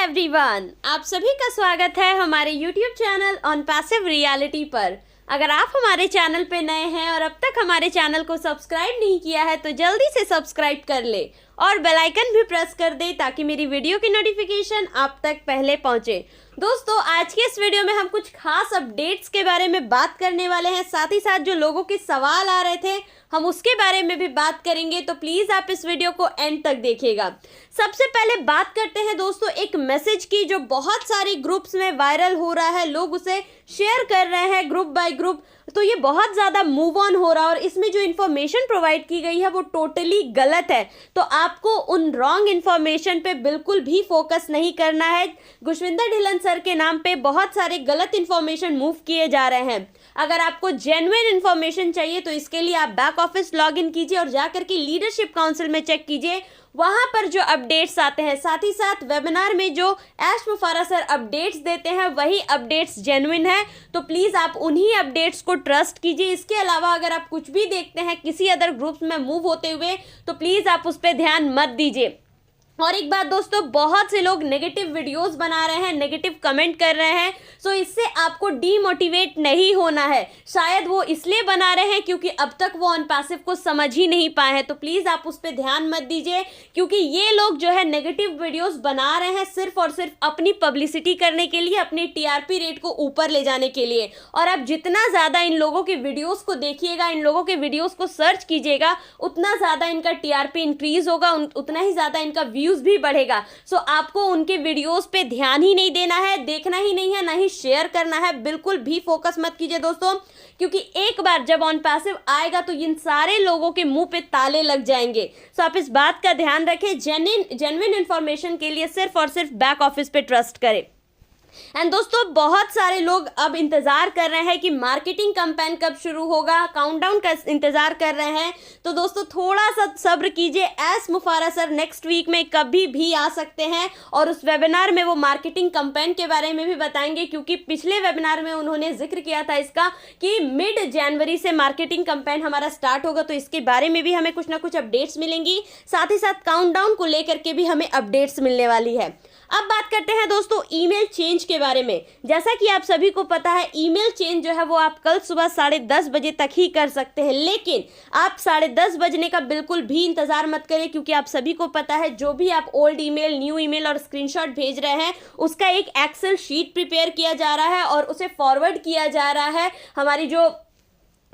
Everyone, आप सभी का स्वागत है हमारे YouTube channel on passive reality पर। अगर आप हमारे चैनल पे नए हैं और अब तक हमारे चैनल को सब्सक्राइब नहीं किया है तो जल्दी से सब्सक्राइब कर ले और बेल आइकन भी प्रेस कर दे ताकि मेरी वीडियो की नोटिफिकेशन आप तक पहले पहुंचे। दोस्तों, आज के इस वीडियो में हम कुछ खास अपडेट्स के बारे में बात करने वाले हैं। साथ ही साथ जो लोगों के सवाल आ रहे थे हम उसके बारे में भी बात करेंगे, तो प्लीज़ आप इस वीडियो को एंड तक देखिएगा। सबसे पहले बात करते हैं दोस्तों एक मैसेज की जो बहुत सारे ग्रुप्स में वायरल हो रहा है, लोग उसे शेयर कर रहे हैं ग्रुप बाय ग्रुप, तो ये बहुत ज़्यादा मूव ऑन हो रहा है और इसमें जो इन्फॉर्मेशन प्रोवाइड की गई है वो टोटली गलत है। तो आपको उन रॉन्ग इन्फॉर्मेशन पे बिल्कुल भी फोकस नहीं करना है। गुशविंदर ढिल्लन सर के नाम पे बहुत सारे गलत इन्फॉर्मेशन मूव किए जा रहे हैं। अगर आपको जेन्युइन इन्फॉर्मेशन चाहिए तो इसके लिए आप बैक ऑफिस लॉग इन कीजिए और जाकर के लीडरशिप काउंसिल में चेक कीजिए, वहां पर जो अपडेट्स आते हैं। साथ ही साथ वेबिनार में जो ऐश मुफारा सर अपडेट्स देते हैं वही अपडेट्स जेन्युइन है, तो प्लीज़ आप उन्हीं अपडेट्स को ट्रस्ट कीजिए। इसके अलावा अगर आप कुछ भी देखते हैं किसी अदर ग्रुप्स में मूव होते हुए तो प्लीज़ आप उस पर ध्यान मत दीजिए। और एक बात दोस्तों, बहुत से लोग नेगेटिव वीडियोस बना रहे हैं, नेगेटिव कमेंट कर रहे हैं, सो इससे आपको डीमोटिवेट नहीं होना है। शायद वो इसलिए बना रहे हैं क्योंकि अब तक वो ऑन पैसिव को समझ ही नहीं पाए हैं, तो प्लीज़ आप उस पर ध्यान मत दीजिए, क्योंकि ये लोग जो है नेगेटिव वीडियोस बना रहे हैं सिर्फ और सिर्फ अपनी पब्लिसिटी करने के लिए, अपनी टीआरपी रेट को ऊपर ले जाने के लिए। और आप जितना ज़्यादा इन लोगों के वीडियोज़ को देखिएगा, इन लोगों के वीडियोज़ को सर्च कीजिएगा, उतना ज़्यादा इनका टीआरपी इंक्रीज होगा, उतना ही ज़्यादा इनका व्यूज़ भी बढ़ेगा। सो आपको उनके वीडियोस पे ध्यान ही नहीं देना है, देखना ही नहीं है, ना ही शेयर करना है। बिल्कुल भी फोकस मत कीजिए दोस्तों, क्योंकि एक बार जब ऑन पैसिव आएगा तो इन सारे लोगों के मुंह पे ताले लग जाएंगे। सो आप इस बात का ध्यान रखें, जेन्युइन इंफॉर्मेशन के लिए सिर्फ और सिर्फ बैक ऑफिस पे ट्रस्ट करें। एंड दोस्तों, बहुत सारे लोग अब इंतज़ार कर रहे हैं कि मार्केटिंग कैंपेन कब शुरू होगा, काउंटडाउन का इंतज़ार कर रहे हैं। तो दोस्तों थोड़ा सा सब्र कीजिए, एस मुफारा सर नेक्स्ट वीक में कभी भी आ सकते हैं और उस वेबिनार में वो मार्केटिंग कैंपेन के बारे में भी बताएंगे, क्योंकि पिछले वेबिनार में उन्होंने जिक्र किया था इसका कि मिड जनवरी से मार्केटिंग कैंपेन हमारा स्टार्ट होगा, तो इसके बारे में भी हमें कुछ ना कुछ अपडेट्स मिलेंगी। साथ ही साथ काउंटडाउन को लेकर के भी हमें अपडेट्स मिलने वाली है। अब बात करते हैं दोस्तों ईमेल चेंज के बारे में। जैसा कि आप सभी को पता है, ईमेल चेंज जो है वो आप कल सुबह 10:30 बजे तक ही कर सकते हैं, लेकिन आप 10:30 बजने का बिल्कुल भी इंतजार मत करें, क्योंकि आप सभी को पता है जो भी आप ओल्ड ईमेल, न्यू ईमेल और स्क्रीनशॉट भेज रहे हैं उसका एक एक्सेल शीट प्रिपेयर किया जा रहा है और उसे फॉरवर्ड किया जा रहा है हमारी जो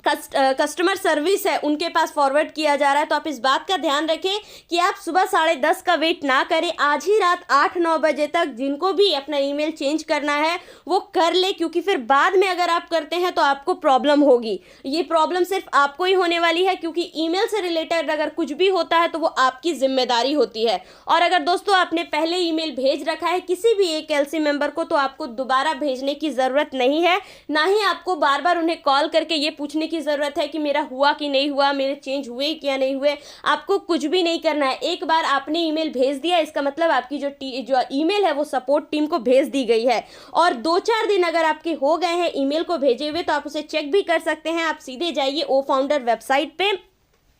कस्टमर सर्विस है उनके पास फॉरवर्ड किया जा रहा है। तो आप इस बात का ध्यान रखें कि आप सुबह 10:30 का वेट ना करें, आज ही रात 8-9 बजे तक जिनको भी अपना ईमेल चेंज करना है वो कर ले, क्योंकि फिर बाद में अगर आप करते हैं तो आपको प्रॉब्लम होगी। ये प्रॉब्लम सिर्फ आपको ही होने वाली है, क्योंकि ईमेल से रिलेटेड अगर कुछ भी होता है तो वो आपकी जिम्मेदारी होती है। और अगर दोस्तों आपने पहले ईमेल भेज रखा है किसी भी एक एलसी मेंबर को, तो आपको दोबारा भेजने की ज़रूरत नहीं है, ना ही आपको बार बार उन्हें कॉल करके ये पूछने की ज़रूरत है कि मेरा हुआ कि नहीं हुआ, मेरे चेंज हुए क्या नहीं हुए। आपको कुछ भी नहीं करना है। एक बार आपने ईमेल भेज दिया, इसका मतलब आपकी जो ईमेल है वो सपोर्ट टीम को भेज दी गई है। और 2-4 दिन अगर आपके हो गए हैं ईमेल को भेजे हुए तो आप उसे चेक भी कर सकते हैं। आप सीधे जाइए ओ फाउंडर वेबसाइट पे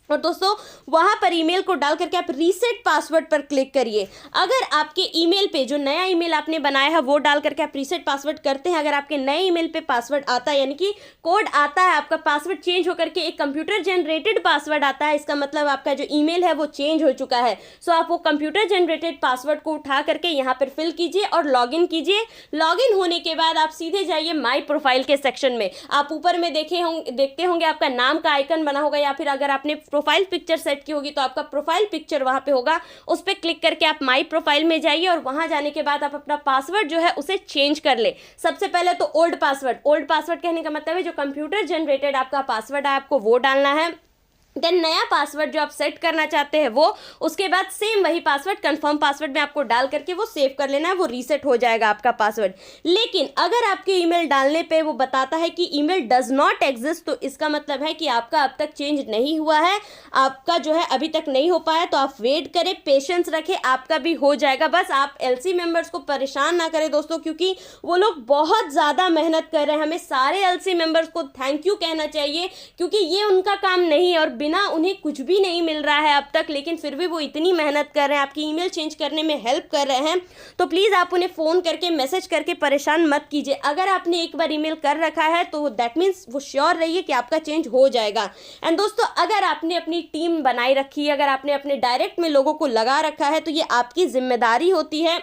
और दोस्तों वहां पर ईमेल को डाल करके आप रीसेट पासवर्ड पर क्लिक करिए। अगर आपके ईमेल पे जो नया ईमेल आपने बनाया है वो डाल करके आप रीसेट पासवर्ड करते हैं, अगर आपके नए ईमेल पे पासवर्ड आता है, यानी कि कोड आता है, आपका पासवर्ड चेंज होकर के एक कंप्यूटर जनरेटेड पासवर्ड आता है, इसका मतलब आपका जो ईमेल है वो चेंज हो चुका है। सो आप वो कंप्यूटर जनरेटेड पासवर्ड को उठा करके यहाँ पर फिल कीजिए और लॉगिन कीजिए। लॉगिन होने के बाद आप सीधे जाइए माई प्रोफाइल के सेक्शन में। आप ऊपर में देखते होंगे आपका नाम का आइकन बना होगा, या फिर अगर आपने प्रोफाइल पिक्चर सेट की होगी तो आपका प्रोफाइल पिक्चर वहां पे होगा, उस पर क्लिक करके आप माई प्रोफाइल में जाइए और वहां जाने के बाद आप अपना पासवर्ड जो है उसे चेंज कर ले। सबसे पहले तो ओल्ड पासवर्ड कहने का मतलब है जो कंप्यूटर जनरेटेड आपका पासवर्ड है आपको वो डालना है। देन नया पासवर्ड जो आप सेट करना चाहते हैं वो, उसके बाद सेम वही पासवर्ड कंफर्म पासवर्ड में आपको डाल करके वो सेव कर लेना है, वो रीसेट हो जाएगा आपका पासवर्ड। लेकिन अगर आपके ईमेल डालने पे वो बताता है कि ईमेल डज नॉट एग्जिस्ट, तो इसका मतलब है कि आपका अब तक चेंज नहीं हुआ है, आपका जो है अभी तक नहीं हो पाया। तो आप वेट करें, पेशेंस रखें, आपका भी हो जाएगा। बस आप एलसी मेंबर्स को परेशान ना करें दोस्तों, क्योंकि वो लोग बहुत ज़्यादा मेहनत कर रहे हैं। हमें सारे एलसी मेंबर्स को थैंक यू कहना चाहिए, क्योंकि ये उनका काम नहीं है और बिना उन्हें कुछ भी नहीं मिल रहा है अब तक, लेकिन फिर भी वो इतनी मेहनत कर रहे हैं, आपकी ईमेल चेंज करने में हेल्प कर रहे हैं, तो प्लीज़ आप उन्हें फ़ोन करके मैसेज करके परेशान मत कीजिए। अगर आपने एक बार ईमेल कर रखा है तो दैट मीन्स वो श्योर रहिए कि आपका चेंज हो जाएगा। एंड दोस्तों, अगर आपने अपनी टीम बनाई रखी है, अगर आपने अपने डायरेक्ट में लोगों को लगा रखा है, तो ये आपकी जिम्मेदारी होती है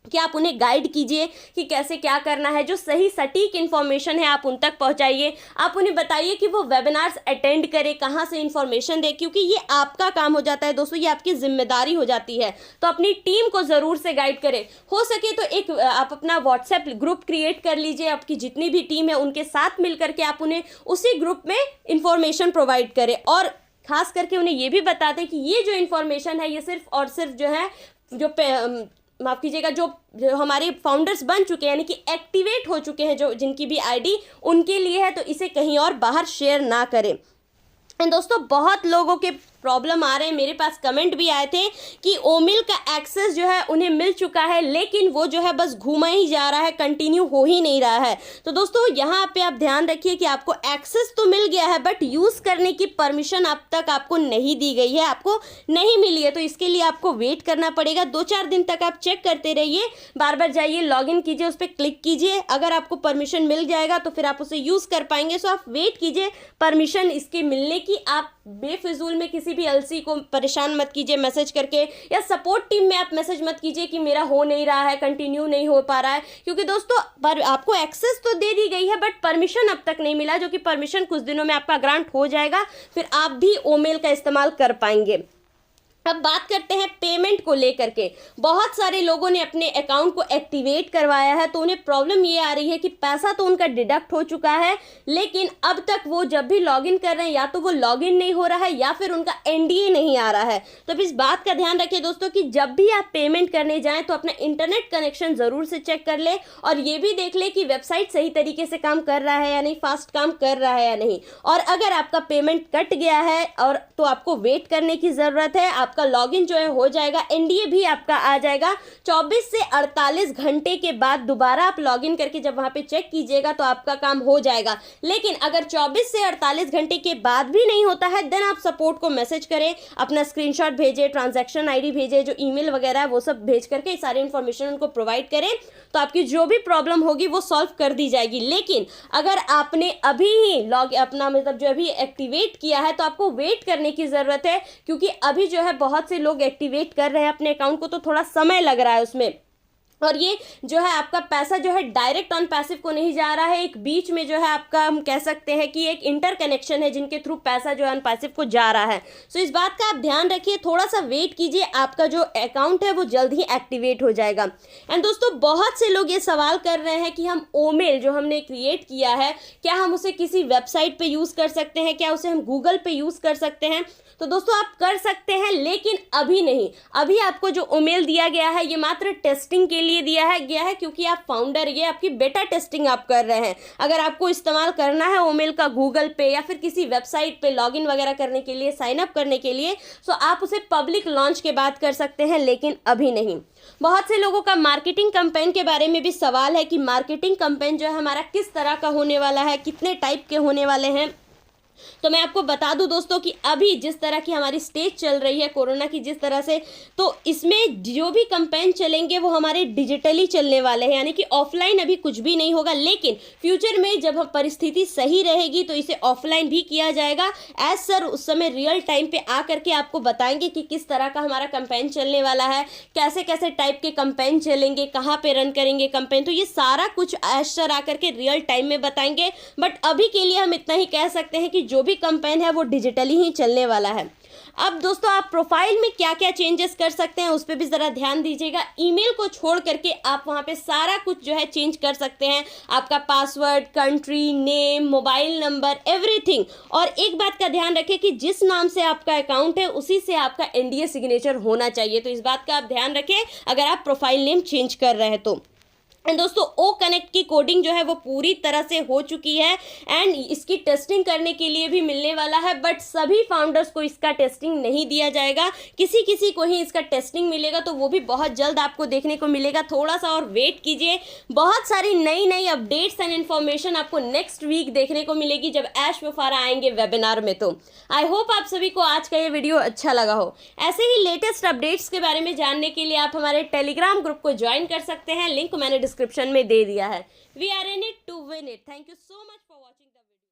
कि आप उन्हें गाइड कीजिए कि कैसे क्या करना है। जो सही सटीक इन्फॉर्मेशन है आप उन तक पहुंचाइए। आप उन्हें बताइए कि वो वेबिनार्स अटेंड करें, कहाँ से इन्फॉर्मेशन दे, क्योंकि ये आपका काम हो जाता है दोस्तों, ये आपकी जिम्मेदारी हो जाती है। तो अपनी टीम को ज़रूर से गाइड करें। हो सके तो एक आप अपना व्हाट्सएप ग्रुप क्रिएट कर लीजिए, आपकी जितनी भी टीम है उनके साथ मिल करके आप उन्हें उसी ग्रुप में इंफॉर्मेशन प्रोवाइड करें, और खास करके उन्हें ये भी बता दें कि ये जो इन्फॉर्मेशन है ये सिर्फ और सिर्फ जो है माफ़ कीजिएगा, जो हमारे फाउंडर्स बन चुके हैं, यानी कि एक्टिवेट हो चुके हैं, जो जिनकी भी आईडी उनके लिए है, तो इसे कहीं और बाहर शेयर ना करें। एंड दोस्तों, बहुत लोगों के प्रॉब्लम आ रहे हैं, मेरे पास कमेंट भी आए थे कि ओमिल का एक्सेस जो है उन्हें मिल चुका है, लेकिन वो जो है बस घूमा ही जा रहा है, कंटिन्यू हो ही नहीं रहा है। तो दोस्तों, यहाँ पे आप ध्यान रखिए कि आपको एक्सेस तो मिल गया है, बट यूज़ करने की परमिशन अब तक आपको नहीं दी गई है, आपको नहीं मिली है। तो इसके लिए आपको वेट करना पड़ेगा। 2-4 दिन तक आप चेक करते रहिए, बार बार जाइए, लॉगिन कीजिए, उस पर क्लिक कीजिए। अगर आपको परमिशन मिल जाएगा तो फिर आप उसे यूज़ कर पाएंगे। सो आप वेट कीजिए परमिशन इसके मिलने की। आप बेफिजूल में किसी भी एलसी को परेशान मत कीजिए मैसेज करके, या सपोर्ट टीम में आप मैसेज मत कीजिए कि मेरा हो नहीं रहा है, कंटिन्यू नहीं हो पा रहा है, क्योंकि दोस्तों पर आपको एक्सेस तो दे दी गई है बट परमिशन अब तक नहीं मिला, जो कि परमिशन कुछ दिनों में आपका ग्रांट हो जाएगा, फिर आप भी ओमेल का इस्तेमाल कर पाएंगे। अब बात करते हैं पेमेंट को लेकर के। बहुत सारे लोगों ने अपने अकाउंट को एक्टिवेट करवाया है, तो उन्हें प्रॉब्लम ये आ रही है कि पैसा तो उनका डिडक्ट हो चुका है, लेकिन अब तक वो जब भी लॉगिन कर रहे हैं या तो वो लॉगिन नहीं हो रहा है या फिर उनका एनडीए नहीं आ रहा है। तो इस बात का ध्यान रखिए दोस्तों कि जब भी आप पेमेंट करने जाएं तो अपना इंटरनेट कनेक्शन ज़रूर से चेक कर ले, और ये भी देख ले कि वेबसाइट सही तरीके से काम कर रहा है या नहीं, फास्ट काम कर रहा है या नहीं। और अगर आपका पेमेंट कट गया है और तो आपको वेट करने की ज़रूरत है। आपका लॉगिन जो है हो जाएगा, एनडीए भी आपका आ जाएगा। 24 से 48 घंटे के बाद दोबारा आप लॉगिन करके जब वहां पे चेक कीजिएगा तो आपका काम हो जाएगा। लेकिन अगर 24 से 48 घंटे के बाद भी नहीं होता है, देन आप सपोर्ट को मैसेज करें, अपना स्क्रीनशॉट भेजें, ट्रांजैक्शन आईडी भेजें, जो ईमेल वगैरह है वो सब भेज करके सारी इंफॉर्मेशन उनको प्रोवाइड करें, तो आपकी जो भी प्रॉब्लम होगी वो सॉल्व कर दी जाएगी। लेकिन अगर आपने अभी ही अपना मतलब जो अभी एक्टिवेट किया है, तो आपको वेट करने की ज़रूरत है, क्योंकि अभी जो है बहुत से लोग एक्टिवेट कर रहे हैं अपने अकाउंट को, तो थोड़ा समय लग रहा है उसमें। और ये जो है आपका पैसा जो है डायरेक्ट ऑन पैसिव को नहीं जा रहा है, एक बीच में जो है आपका हम कह सकते हैं कि एक इंटर कनेक्शन है जिनके थ्रू पैसा जो है ऑन पैसिव को जा रहा है। सो इस बात का आप ध्यान रखिए, थोड़ा सा वेट कीजिए, आपका जो अकाउंट है वो जल्द ही एक्टिवेट हो जाएगा। एंड दोस्तों, बहुत से लोग ये सवाल कर रहे हैं कि हम ओमेल जो हमने क्रिएट किया है, क्या हम उसे किसी वेबसाइट पे यूज़ कर सकते हैं, क्या उसे हम गूगल पे यूज़ कर सकते हैं। तो दोस्तों, आप कर सकते हैं, लेकिन अभी नहीं। अभी आपको जो ईमेल दिया गया है ये मात्र टेस्टिंग के लिए दिया गया है, क्योंकि आप फाउंडर, ये आपकी बेटा टेस्टिंग आप कर रहे हैं। अगर आपको इस्तेमाल करना है ईमेल का गूगल पे या फिर किसी वेबसाइट पे लॉगिन वगैरह करने के लिए, साइन अप करने के लिए, तो आप उसे पब्लिक लॉन्च के बाद कर सकते हैं, लेकिन अभी नहीं। बहुत से लोगों का मार्केटिंग कैंपेन के बारे में भी सवाल है कि मार्केटिंग कैंपेन जो है हमारा किस तरह का होने वाला है, कितने टाइप के होने वाले हैं। तो मैं आपको बता दूं दोस्तों कि अभी जिस तरह की हमारी स्टेज चल रही है कोरोना की जिस तरह से, तो इसमें जो भी कैंपेन चलेंगे वो हमारे डिजिटली चलने वाले हैं, यानी कि ऑफलाइन अभी कुछ भी नहीं होगा। लेकिन फ्यूचर में जब हम परिस्थिति सही रहेगी तो इसे ऑफलाइन भी किया जाएगा। एज सर उस समय रियल टाइम पे आ करके आपको बताएंगे कि किस तरह का हमारा कैंपेन चलने वाला है, कैसे कैसे टाइप के कैंपेन चलेंगे, कहाँ पे रन करेंगे कैंपेन, तो ये सारा कुछ एज सर आ करके रियल टाइम में बताएंगे। बट अभी के लिए हम इतना ही कह सकते हैं कि जो भी कैंपेन है वो डिजिटली ही चलने वाला है। अब दोस्तों, आप प्रोफाइल में क्या क्या चेंजेस कर सकते हैं उस पर भी ज़रा ध्यान दीजिएगा। ईमेल को छोड़ करके आप वहाँ पे सारा कुछ जो है चेंज कर सकते हैं, आपका password, country, name, mobile number, everything. और एक बात का ध्यान रखें कि जिस नाम से आपका अकाउंट है उसी से आपका एनडीए सिग्नेचर होना चाहिए, तो इस बात का आप ध्यान रखें अगर आप प्रोफाइल नेम चेंज कर रहे हैं तो। एंड दोस्तों ओ कनेक्ट की कोडिंग जो है वो पूरी तरह से हो चुकी है एंड इसकी टेस्टिंग करने के लिए भी मिलने वाला है, बट सभी फाउंडर्स को इसका टेस्टिंग नहीं दिया जाएगा, किसी किसी को ही इसका टेस्टिंग मिलेगा, तो वो भी बहुत जल्द आपको देखने को मिलेगा। थोड़ा सा और वेट कीजिए, बहुत सारी नई नई अपडेट्स एंड इन्फॉर्मेशन आपको नेक्स्ट वीक देखने को मिलेगी जब ऐश वफारा आएंगे वेबिनार में। तो आई होप आप सभी को आज का ये वीडियो अच्छा लगा हो। ऐसे ही लेटेस्ट अपडेट्स के बारे में जानने के लिए आप हमारे टेलीग्राम ग्रुप को ज्वाइन कर सकते हैं, लिंक मैंने डिस्क्रिप्शन में दे दिया है। We are in it to win it. Thank you so much for watching the video.